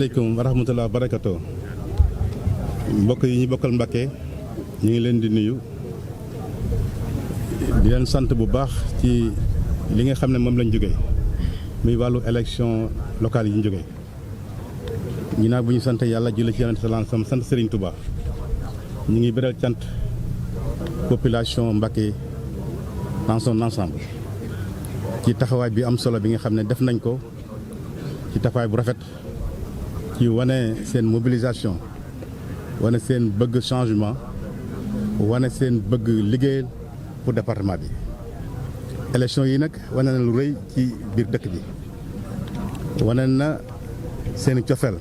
asalaamaaleykum wa rahmatulah barakatu mbokk yi ñu bokkal Mbacké ñu ngi leen di nuyu di leen sant bu baax ci li nga xam ne moom lañ jógee muy wàllu élection locale yi ñu jógee ginnaaw bu ñu sant yàlla julli ci Yonent sallallahu alayhi wasallam sant Serigne Touba ñu ngi beral cant population Mbacké dans son ensemble ci taxawaay bi am solo bi nga xam ne def nañ ko ci taxawaay bu rafet ci wane seen mobilisation wane seen bëgg changement wane seen bëgg liggéey pour département bi. élection yi nag wane na lu rëy ci biir dëkk bi wane na seen cofeel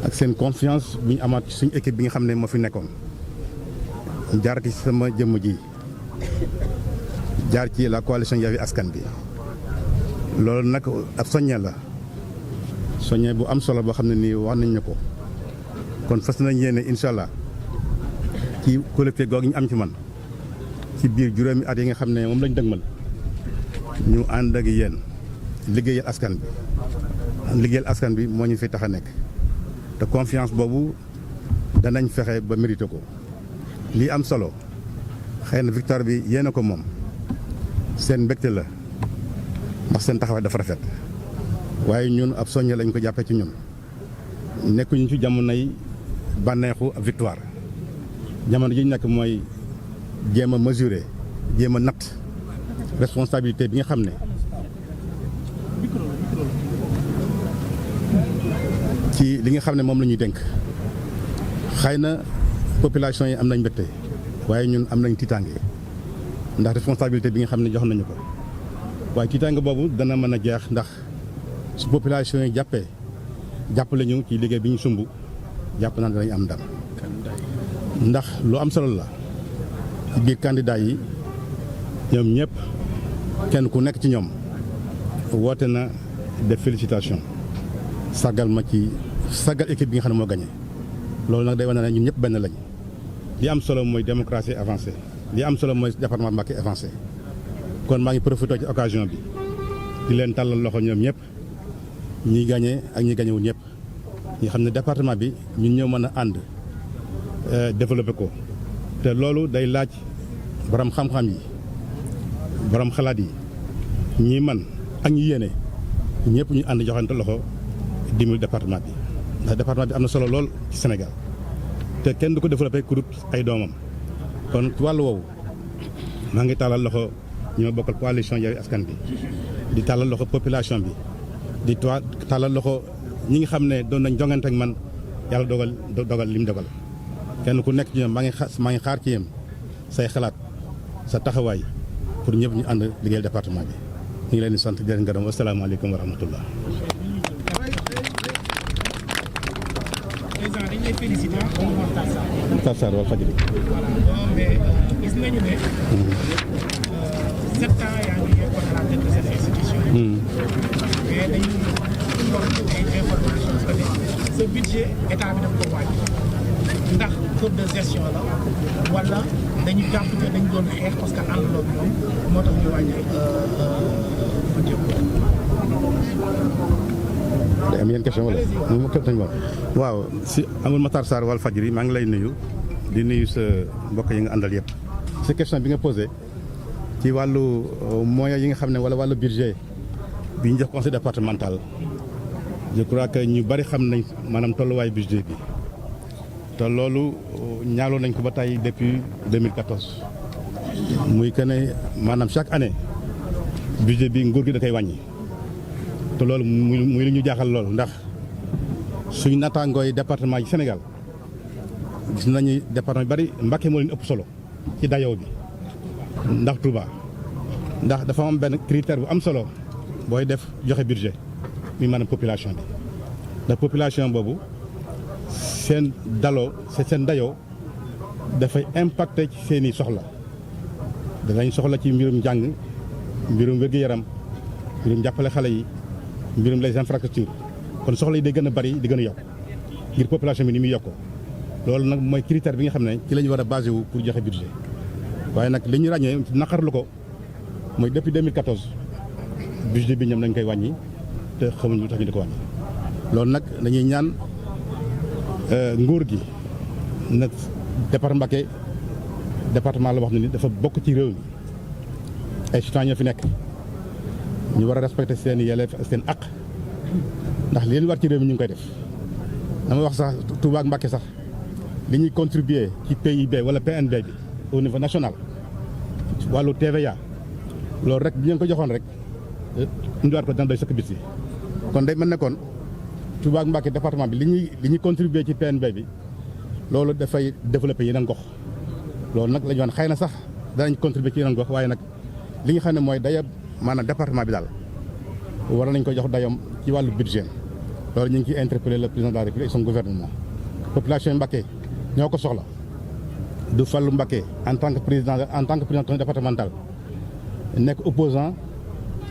ak seen confiance bu ñu amaat suñu équipe bi nga xam ne moo fi nekkoon jaar ci sama jëmm ji jaar ci la coalition Yewwi Askan Wi loolu nag ab soññee la soññee bu am solo boo xam ne nii wax nañ ñu ko kon fas nañ yéene incha allah ci collectif googu ñu am ci man ci biir juróomi at yi nga xam ne moom lañ dëgmal ñu ànd ak yéen liggéeyal askan bi liggéeyal askan bi moo ñu fi tax a nekk te confiance boobu danañ fexe ba mérité ko lii am solo xëy na victoire bi yéene ko moom seen mbégte la ndax seen taxawaay dafa rafet waaye ñun ab soññe lañ ko jàppee ci ñun nekkuñu ci jamonoy bànneexu ab victoire jamono ji ñu nekk mooy jéem a mesurer jéem a natt responsabilité bi nga xam ne ci li nga xam ne moom la ñuy dénk xëy na population yi am nañ mbégte waaye ñun am nañ tiitaange ndax responsabilité bi nga xam ne jox nañu ko waaye tiitaange boobu dana mën a jeex ndax su population yi jàppale ñu ci liggéey bi ñu sumb jàpp naa danañ am ndam ndax lu am solo la ci biir candidat yi ñoom ñëpp kenn ku nekk ci ñoom woote na def félicitation sargal ma ci sargal équipe bi nga xam ne moo gagné loolu nag day wane ne ñun ñëpp benn lañ li am solo mooy démocratie avancée li am solo mooy département Mbacké avancé kon maa ngi profité ci occasion bi di leen tàllal loxo ñoom ñëpp ñi gagné ak ñi gagné wul ñëpp ñi xam ne département bi ñun ñoo mën a ànd développé ko te loolu day laaj borom xam-xam yi borom xalaat yi ñi man ak ñi yéene ñëpp ñu ànd joxante loxo dimbali département bi ndax département bi am na solo lool ci Sénégal te kenn du ko développé ku dut ay doomam kon ci wàllu woowu maa ngi tàllal loxo ñoo bokkal coalition Yewwi Askan bi di tàllal loxo population bi di tàllal loxo ñi nga xam ne doon nañ jongante ak man yàlla dogal lim dogal kenn ku nekk ci ñoom maa ngi xaar ci yéen say xalaat sa taxawaay pour ñëpp ñu ànd liggéeyal département bi ñu ngi leen di sant di leen gërëm asalaamaaleykum wa rahmatullah. président dañ lay félicité Matar Sarr Walfadjri. mais gis nañu ne 7 ans yaa ngi yokkoon à la tête de cette institution. mais dañuy doon ay information que ne ce budget état bi daf ko wàññi ndax faute de gestion la wala dañu jàpp ne dañ doon xeex parce que ànduloo ñoom moo tax ñu wàññi budget day am yenn question wala waaw si amul Matar Sarr Walfadjri maa ngi lay nuyu di nuyu sa mbokk yi nga àndal yëpp sa question bi nga posé ci wàllu moyens yi nga xam ne wala wàllu budget bi ñu jox conseil départemental je crois que ñu bari xam nañ maanaam tolluwaay budget bi te loolu ñaaloo nañ ko ba tey depuis 2014 muy que ne maanaam chaque année budget bi nguur gi da koy wàññi te loolu muy lu ñu jaaxal loolu ndax suñu nattaangooy département yi Sénégal gis nañu département yu bari Mbacké moo leen ëpp solo ci dayoo bi ndax Touba ndax dafa am benn critère bu am solo booy def joxe budget mi maanaam population bi ndax population boobu seen dayoo dafay impacté ci seeni soxla danañ soxla ci mbirum njàng mbirum wér-gu-yaram mbirum jàppale xale yi mbirum les infrastructures kon soxla yi day gën a bari di gën a yokk ngir population bi ni muy yokkoo loolu nag mooy critère bi nga xam ne ci la ñu war a basé wu pour joxe budget waaye nag li ñu ràññee naqarlu ko mooy depuis 2014 budget bi ñoom nañ koy wàññi te xamuñ lu tax ñu di ko wàññi loolu nag dañuy ñaan nguur gi nag département Mbacké département la wax ne ni dafa bokk ci réew mi ay citoyens ñoo fi nekk ñu war a respecter seen yelleef seen àq ndax li leen war ci réew mi ñu ngi koy def dama wax sax Touba ak Mbacké sax li ñuy contribuer ci PIB wala PNB bi au niveau national wàllu TVA loolu rek bi ñu ko joxoon rek indiwaat ko dana doy sëkk bis yi kon day mën ne kon Touba ak Mbacké département bi li ñuy contribuer ci PNB bi loolu dafay développer yeneen gox loolu nag la ñu wax xëy na sax danañ contribuer ci yeneen gox waaye nag li nga xam ne mooy daya maanaam département bi daal war nañ ko jox dayom ci wàllu budget loolu ñu ngi ciy interpeller le président de la République et son gouvernement population Mbacké ñoo ko soxla du Fallou Mbacké en tant que président départemental nekk opposant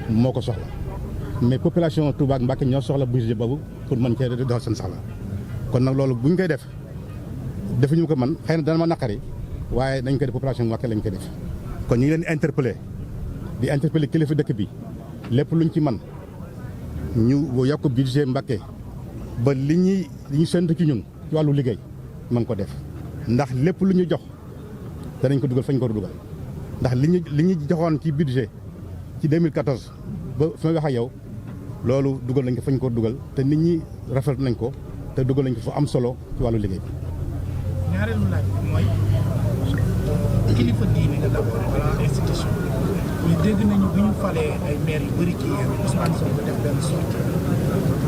moo ko soxla mais population Touba ak Mbacké ñoo soxla budget boobu pour mën cee doxal seen soxla kon nag loolu bu ñu koy def defuñu ko man xëy na dana ma naqari waaye dañ koy def population Mbacké lañ koy def kon ñu ngi leen di interpeller kilifa dëkk bi lépp luñ ci man ñu yokk budget Mbacké ba li ñu séntu ci ñun ci wàllu liggéey man ko def ndax lépp lu ñu jox danañ ko dugal fañ ko dugal ndax li ñu joxoon ci budget ci 2014 ba fi may wax ak yow loolu dugal nañ ko fañ ko dugal te nit ñi rafetlu nañ ko te dugal nañ ko fu am solo ci wàllu liggéey bi. ñaareelu laaj mooy kilifa diine nga d'abord wala institution ñu dégg nañu bi ñu falee ay maire yu bëri ci Yewwi Ousmane Sonko def benn sortie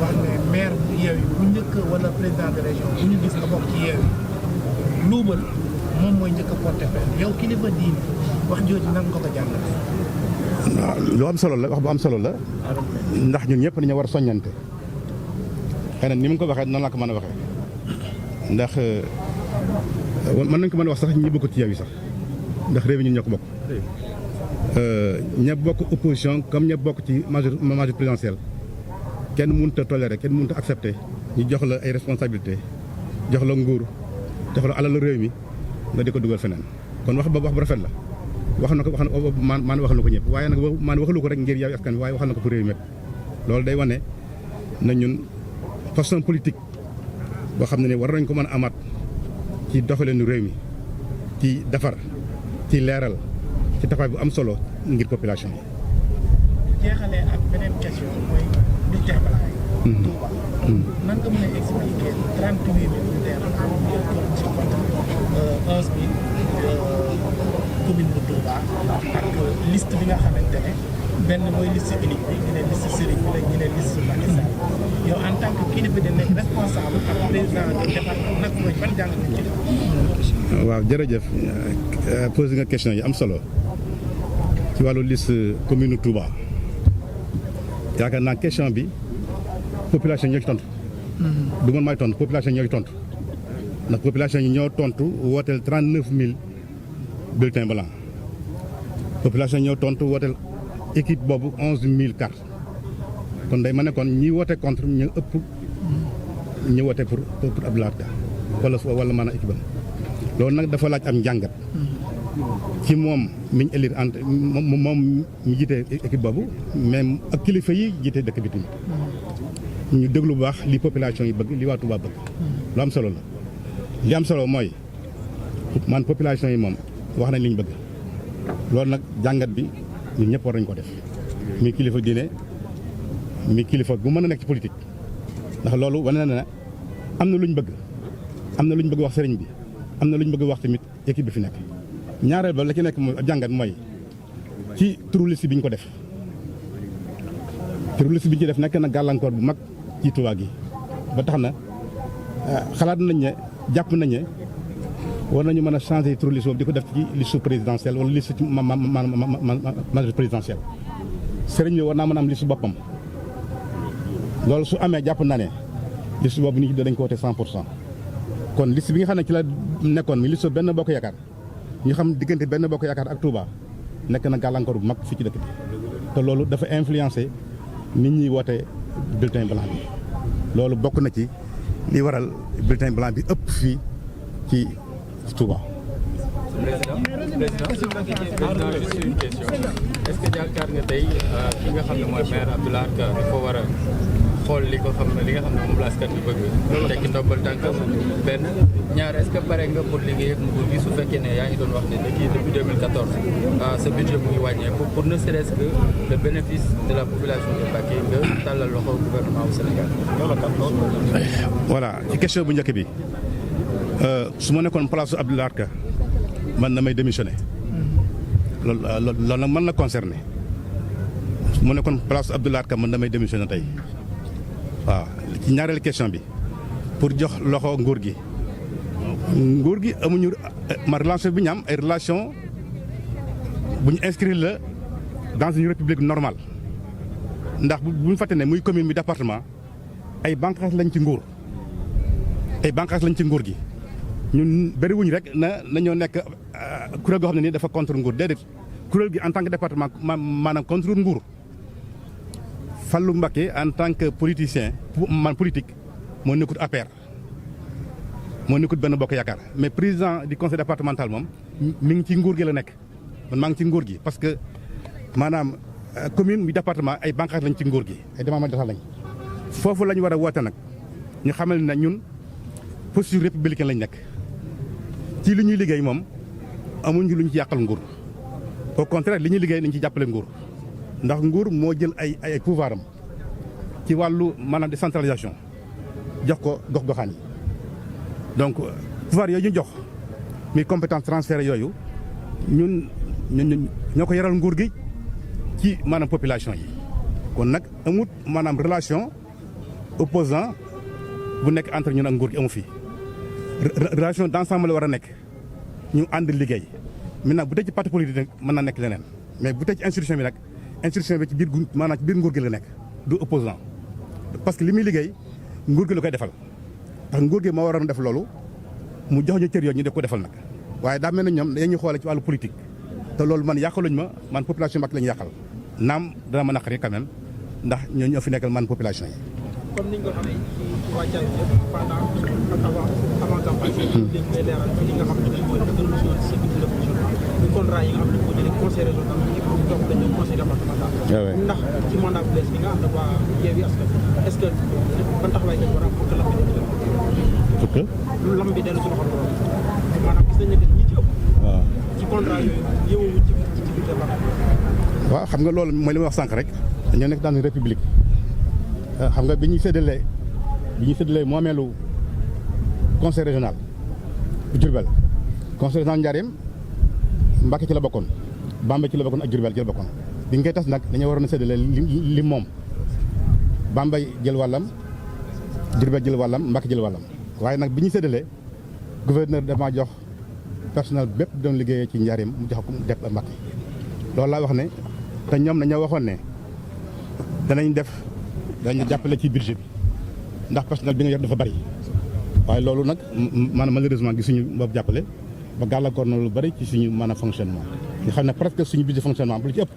wax ne maire bu Yewwi bu njëkk wala président de région bu ñu gis nga bokk ci Yewwi luubal moom mooy njëkk a porté plainte yow kilifa diine wax jooju nan nga ko jàngale. waaw lu am solo la wax bu am solo la ndax ñun ñëpp dañoo war a soññante xëy na ni mu ko waxee noonu laa ko mën a waxee ndax mën nañ ko mën a wax sax ñi bokk ci Yewwi sax ndax réew mi ñun ñoo ko bokk. ña bokk opposition comme ña bokk ci majorité présidentielle kenn mënut a tolérer kenn mënut a accepter ñu jox la ay responsabilité jox la nguur jox la alal réew mi nga di ko dugal feneen kon wax bu rafet la wax na ko man wax na ko ñëpp waaye nag man waxalu ko rek ngir Yewwi Askan Wi waaye wax na ko pour réew mi loolu day wane na ñun façon politique boo xam ne ni war nañ ko mën a amaat ci doxalinu réew mi ci defar ci leeral ci taxawaay bu am solo ngir population yi. jeexalee ak beneen question mooy bulletin blanc yi. Touba. nan nga mën a expliquer 38 militaires am ci côté 11 000 commune bu Touba ak liste bi nga xamante ne benn mooy liste unique bi ñu ne liste Serigne bi la ñu ne liste Macky Sall yow en tant que kilifa de nekk responsable ak président du département nag mooy ban jàng nañ ci def. waaw jërëjëf posé nga question yi am solo. ci wàllu liste commune Touba yaakaar naa question bi population ñoo ci tontu. du man maay tontu population ñoo ci tontu ndax population yi ñoo tontu wooteel 39000 bulletins blancs population ñoo tontu wooteel équipe boobu 11000 cartes kon day ma ne kon ñi woote contre ñu ëpp ñu woote pour Abdoulaye Wade wala maanaam équipe am loolu nag dafa laaj am njàngat. ci moom mi ñu élire moom ñu jiite équipe boobu même ak kilifa yi jiite dëkk bi tamit ñu déglu bu baax li population yi bëgg li waa Touba bëgg lu am solo la li am solo mooy man population yi moom wax nañ li ñu bëgg loolu nag jàngat bi ñun ñëpp war nañ ko def mi kilifa diine mi kilifa bu mën a nekk ci politique ndax loolu wane na ne am na lu ñu bëgg am na lu ñu bëgg wax sëriñ bi am na lu ñu bëgg wax tamit équipe bi fi nekk ñaareel ba la ci nekk mooy ab jàngat mooy ci turu liste bi ñu ko def turu liste bi ñu ci def nekk na gàllankoor bu mag ci Touba gi ba tax na xalaat nañ ne jàpp nañ ne war nañu mën a changer turu liste boobu di ko def ci liste présidentielle wala liste ci majorité présidentielle sëriñ bi war naa mën a am liste boppam loolu su amee jàpp naa ne liste boobu nit ñi dañ ko wote 100% kon liste bi nga xam ne ci la nekkoon mi liste benn bokk yaakaar ñu xam diggante benn bokk yaakaar ak Touba nekk na gàllankoor bu mag fii ci dëkk bi te loolu dafa influencer nit ñi woote bulletin blanc bi loolu bokk na ci li waral bulletin blanc bi ëpp fii ci Touba. président juste une question est-ce que yaakaar nga tey ki nga xam ne mooy maire Abdoulaye Ka dafa war a xool li nga xam ne moom la askan bi bëgg tekki ndombal tànkam benn ñaar est-ce que pare nga pour liggéey ak nguur gi su fekkee ne yaa ngi doon wax ne depuis 2014 sa budget mu ngi wàññeeku pour ne serait-ce que le bénéfice de la population de Mbacké nga tàllal loxo gouvernement au Sénégal. voilà ci question bu njëkk bi su ma nekkoon place Abdoulaye Ka man damay démissionné loolu nag mën na concerné su ma nekkoon place Abdoulaye Ka man damay démissionné tey waaw ci ñaareelu question bi pour jox loxo nguur gi amuñu ma relation bi ñu am ay relation bu ñu inscrire la dans une république normale ndax bu ñu fàtte ne muy commune bi département ay bànqaas lañ ci nguur gi ñun bëriwuñ rek nañoo nekk kuréel goo xam ne nii dafa contre nguur déedéet kuréel gi en tant que département maanaam contre nguur Fallou Mbacké en tant que politicien politique moo nekkut APR moo nekkut Benno Bokk Yaakaar mais président du conseil départemental moom mi ngi ci nguur gi la nekk man maa ngi ci nguur gi parce que maanaam commune bi département ay bànqaas lañ ci nguur gi ay département lañ foofu lañ war a woote nag ñu xamal ne ñun posture républicaine lañ nekk ci li ñuy liggéey moom amuñu lu ñu ci yàqal nguur au contraire li ñuy liggéey nañ ci jàppale nguur ndax nguur moo jël ay pouvoir am ci wàllu maanaam décentralisation jox ko gox-goxaan yi donc pouvoir yooyu ñu jox muy compétence transféré yooyu ñun ñoo ko yaral nguur gi ci maanaam population yi kon nag amut maanaam relation opposant bu nekk entre ñun ak nguur gi amu fi relation d'ensemble la war a nekk ñu ànd liggéey maintenant bu tey ci parti politique nag mën na nekk leneen mais bu tey ci institution bi nag institution bi ci biir maanaam ci biir nguur gi la nekk du opposant parce que li muy liggéey nguur gi la koy defal ndax nguur gi moo waroon def loolu mu jox ñu cër yooyu ñu def ko defal nag waaye daa mel na ñoom dañuy xoole ci wàllu politique te loolu man yàqaluñ ma man population Mbacké lañu yàqal naam dana ma naqari quand même ndax ñoo fi nekkal man population yi. comme ni nga ko xamee ci wàccal pendant avant campagne bi dañ koy leeral ci li nga xam ne mooy résolution ci cycle de fonctionnement du contrat yi nga xam ne moo jëlee conseil régional yi jox dañu conseil départemental ndax ci mandat bu bees bi nga ànd ak waa Yewwi Askan Wi est-ce que ban taxawaay ngeen war a am pour que lam bi pour que lu lam bi dellu ci loxo borom maanaam gis nañ ne ñi ci ëpp waaw ci contrat yooyu yëwuwuñ ci biir département waaw xam nga loolu mooy li ma wax sànq rek dañoo nekk dans une république xam nga bi ñuy séddalee moomeelu conseil régional bu Diourbel conseil régional Ndiarème Mbacké ci la bokkoon Bambey ci la bokkoon ak Diourbel ci la bokkoon bi ñu koy tas nag dañoo waroon a séddale li moom Bambey jël wàllam Diourbel jël wàllam Mbacké jël wàllam waaye nag bi ñuy séddalee gouverneur dama jox personnel bépp doon liggéeyee ci Ndiarème mu jox ko mu def Mbacké loolu laa wax ne te ñoom dañoo waxoon ne dañu jàppale ci budget bi ndax personnel bi nga yor dafa bari waaye loolu nag maanaam malheureusement gisuñu boobu jàppale ba gàllankoor na lu bari ci suñu maanaam fonctionnement nga xam ne presque suñu budget fonctionnement bu lu ci ëpp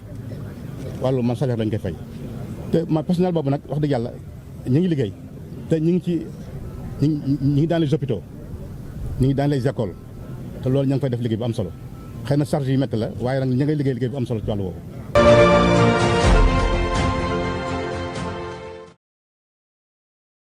wàllu man salaire lañ koy fay te ma personnel boobu nag wax dëgg yàlla ñu ngi liggéey te ñu ngi dans les hôpitaux ñu ngi dans les écoles te loolu ña ngi fay def liggéey bu am solo xëy na charge yi métti la waaye nag ña ngay liggéey bu am solo ci wàllu woowu